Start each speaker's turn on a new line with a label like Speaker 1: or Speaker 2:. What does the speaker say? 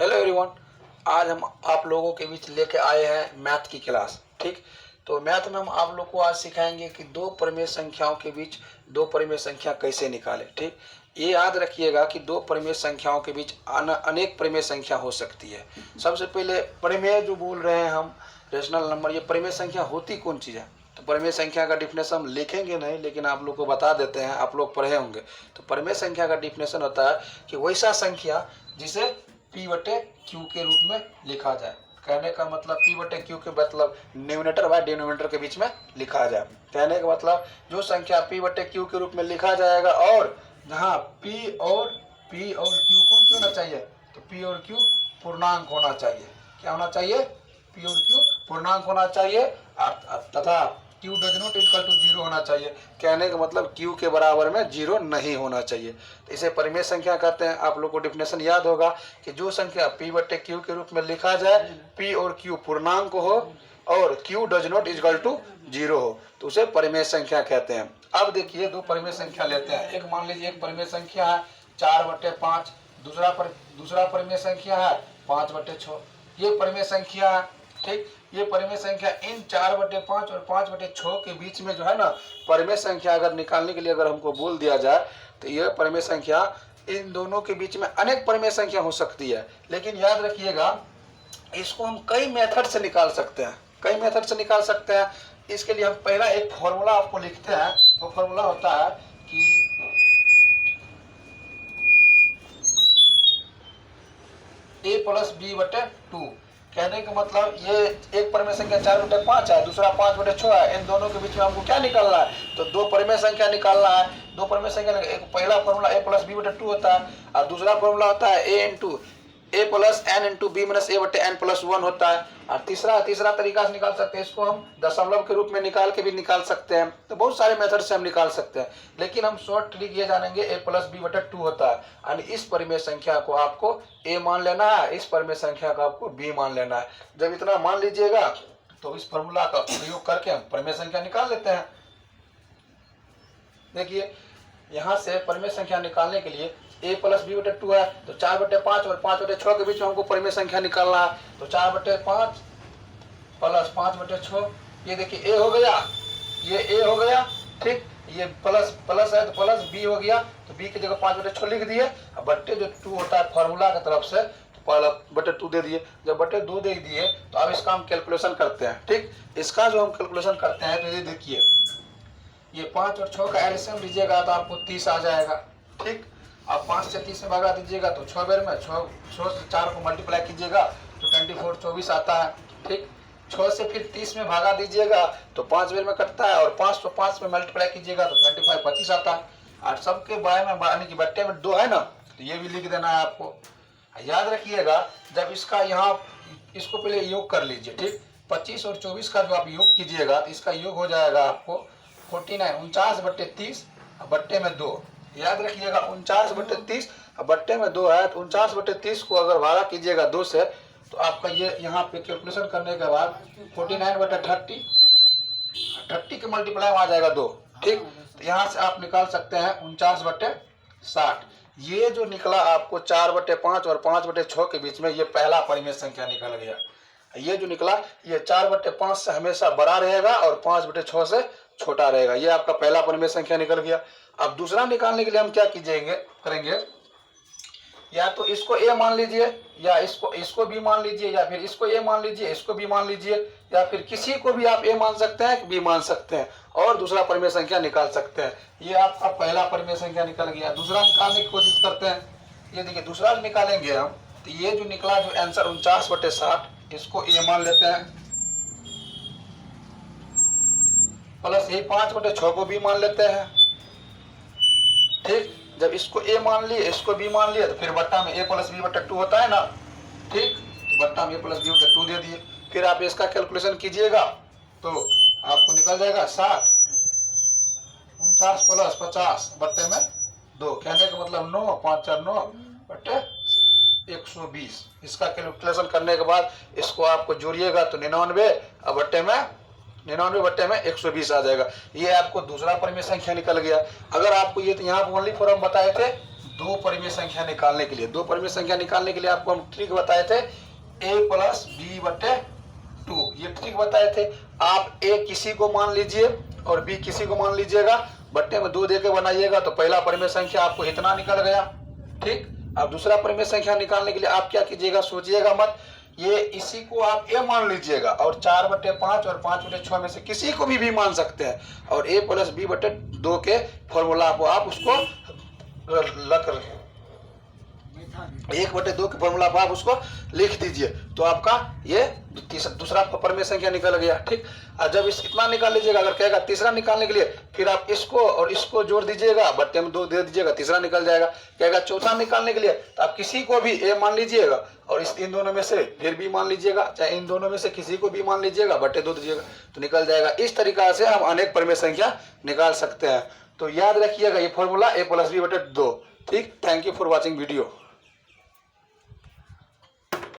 Speaker 1: Hello everyone. आज हम आप लोगों के बीच लेके आए हैं मैथ की क्लास। ठीक, तो मैथ में हम आप लोग को आज सिखाएंगे कि दो परिमेय संख्याओं के बीच दो परिमेय संख्या कैसे निकालें। ठीक, ये याद रखिएगा कि दो परिमेय संख्याओं के बीच अनेक परिमेय संख्या हो सकती है। सबसे पहले परिमेय जो बोल रहे हैं हम, रेशनल नंबर, ये परिमेय संख्या होती कौन चीज़ है? तो परिमेय संख्या का डिफिनेशन हम लिखेंगे नहीं, लेकिन आप लोग को बता देते हैं, आप लोग पढ़े होंगे। तो परिमेय संख्या का डिफिनेशन होता है कि वैसा संख्या जिसे P बटे Q के रूप में लिखा जाए। कहने का मतलब P बटे Q के मतलब न्यूमिनेटर व डिनोमिनेटर के बीच में लिखा जाए। कहने का मतलब जो संख्या P बटे Q के रूप में लिखा जाएगा और जहाँ P और Q कौन सी होना चाहिए? तो P और Q पूर्णांक होना चाहिए। क्या होना चाहिए? P और Q पूर्णांक होना चाहिए तथा Q does not equal to 0 होना चाहिए। कहने का मतलब Q के बराबर में 0 नहीं होना चाहिए। तो इसे परिमेय संख्या कहते हैं। आप लोग को डिफिनेशन याद होगा कि जो संख्या P बटे Q के रूप में लिखा जाए, P और Q पूर्णांक हो और Q does not equal to 0 हो, तो उसे परिमेय संख्या कहते हैं। अब देखिए दो परिमेय संख्या लेते हैं। एक मान लीजिए एक परिमेय संख्या है 4/5, दूसरा परिमेय संख्या है 5/6। ये परिमेय संख्या है। ठीक, ये परिमेय संख्या इन 4/5 और 5/6 के बीच में जो है ना, परिमेय संख्या अगर निकालने के लिए अगर हमको बोल दिया जाए तो यह परिमेय संख्या इन दोनों के बीच में अनेक परिमेय संख्या हो सकती है। लेकिन याद रखिएगा इसको हम कई मेथड से निकाल सकते हैं, कई मेथड से निकाल सकते हैं। इसके लिए हम पहला एक फॉर्मूला आपको लिखते हैं। वो फॉर्मूला होता है कि a प्लस b/2। कहने का मतलब ये एक परिमेय संख्या 4/5 है, दूसरा 5/6 है। इन दोनों के बीच में हमको क्या निकालना है? तो दो परिमेय संख्या निकालना है। दो परिमेय संख्या, एक पहला फॉर्मूला a प्लस b/2 होता है और दूसरा फॉर्मूला होता है a plus n into b minus a/n+1 होता है। और तीसरा तरीका से निकाल सकते हैं। इसको हम दशमलव के रूप में निकाल के भी निकाल सकते हैं। तो बहुत सारे मेथड से हम निकाल सकते हैं, लेकिन हम शॉर्ट ट्रिक ये जानेंगे a प्लस b/2 होता है। यानी इस परिमेय संख्या को आपको a मान लेना है, इस परिमेय संख्या को आपको b मान लेना है। जब इतना मान लीजिएगा तो इस फॉर्मूला का प्रयोग करके हम परिमेय संख्या निकाल लेते हैं। देखिए यहाँ से परिमेय संख्या निकालने के लिए a प्लस b/2 है, तो 4/5 और 5/6 के बीच में हमको परिमेय संख्या निकालना है। तो 4/5 प्लस 5/6, ये देखिए a हो गया, ये a हो गया। ठीक, ये प्लस है तो प्लस b हो गया, तो b की जगह 5/6 लिख दिए। अब बट्टे जो 2 होता है फॉर्मूला की तरफ से, तो पहला बटे 2 दे दिए। जब बटे 2 दे दिए तो अब इसका हम कैलकुलेशन करते हैं। ठीक, इसका जो हम कैलकुलेशन करते हैं तो ये देखिए, ये 5 और 6 का एलसीएम लीजिएगा तो आपको 30 आ जाएगा। ठीक, आप 5 से 30 में भगा दीजिएगा तो 6 बेर में 6 से 4 को मल्टीप्लाई कीजिएगा तो 24 आता है। ठीक, 6 से फिर 30 में भागा दीजिएगा तो 5 बेर में कटता है और 5 तो 5 में मल्टीप्लाई कीजिएगा तो 25 आता है। और सबके बाय में यानी कि बट्टे में 2 है ना, तो ये भी लिख देना है आपको। याद रखिएगा जब इसका यहाँ इसको पहले योग कर लीजिए। ठीक, 25 और 24 का जो आप योग कीजिएगा तो इसका योग हो जाएगा आपको 49 बट्टे में 2। याद रखिएगा 49/30 बट्टे में 2 है, तो 49/30 को अगर भागा कीजिएगा 2 से तो आपका ये यहाँ पे कैलकुलेशन करने के बाद 49/30 के मल्टीप्लाई में आ जाएगा 2। ठीक, तो यहाँ से आप निकाल सकते हैं 49/60। ये जो निकला आपको 4/5 और 5/6 के बीच में, ये पहला परिमेय संख्या निकल गया। ये जो निकला ये 4/5 से हमेशा बड़ा रहेगा और 5/6 से छोटा रहेगा। ये आपका पहला परिमेय संख्या निकल गया। अब दूसरा निकालने के लिए हम क्या करेंगे, या तो इसको a मान लीजिए, या इसको b मान लीजिए, या फिर इसको a मान लीजिए, इसको b मान लीजिए, या फिर किसी को भी आप a मान सकते हैं, b मान सकते हैं और दूसरा परिमेय संख्या निकाल सकते हैं। ये आपका पहला परिमेय संख्या निकल गया। दूसरा निकालने की कोशिश करते हैं। ये देखिए दूसरा निकालेंगे हम, तो ये जो निकला जो आंसर 49/60, इसको a मान लेते हैं, प्लस ये 5/6 को b मान लेते हैं। ठीक, जब इसको a मान लिए, इसको b मान लिए, तो फिर बट्टा में a प्लस b/2 होता है ना। ठीक, तो बट्टा में a प्लस b/2 दे दिए। फिर आप इसका कैलकुलेशन कीजिएगा तो आपको निकल जाएगा 60। 49 प्लस 50 बट्टे में 2, कहने का मतलब 9, 5 4 9 बट्टे 120। इसका कैलकुलेशन करने के बाद इसको आपको जोड़िएगा तो 99 और बट्टे में 120 आ जाएगा। ये आपको दूसरा परिमेय संख्या निकल गया। अगर आपको ये तो यहाँ ओनली फॉर हम बताए थे दो परिमेय संख्या निकालने के लिए, दो परिमेय संख्या निकालने के लिए आपको हम ट्रिक बताए थे a प्लस बी बटे 2, ये ट्रिक बताए थे। आप a किसी को मान लीजिए और b किसी को मान लीजिएगा, बट्टे में 2 देके बनाइएगा तो पहला परिमेय संख्या आपको इतना निकल गया, ठीक। अब दूसरा परिमेय संख्या निकालने के लिए आप क्या कीजिएगा, सोचिएगा मत, ये इसी को आप a मान लीजिएगा और 4/5 और 5/6 में से किसी को भी मान सकते हैं, और a प्लस b बटे 2 के फॉर्मूला को आप उसको 1/2 के फॉर्मूला पर आप उसको लिख दीजिए, तो आपका ये दूसरा परिमेय संख्या निकल गया, ठीक। और जब इतना निकाल लीजिएगा, अगर कहेगा तीसरा निकालने के लिए, फिर आप इसको और इसको जोड़ दीजिएगा, बट्टे में 2 दे दीजिएगा, तीसरा निकल जाएगा। कहेगा चौथा निकालने के लिए, तो आप किसी को भी a मान लीजिएगा और इन दोनों में से फिर b मान लीजिएगा, चाहे इन दोनों में से किसी को भी मान लीजिएगा, बट्टे 2 दीजिएगा, तो निकल जाएगा। इस तरीका से हम अनेक परिमेय संख्या निकाल सकते हैं। तो याद रखिएगा ये फॉर्मूला a प्लस b बटे 2, ठीक। Thank you for watching video.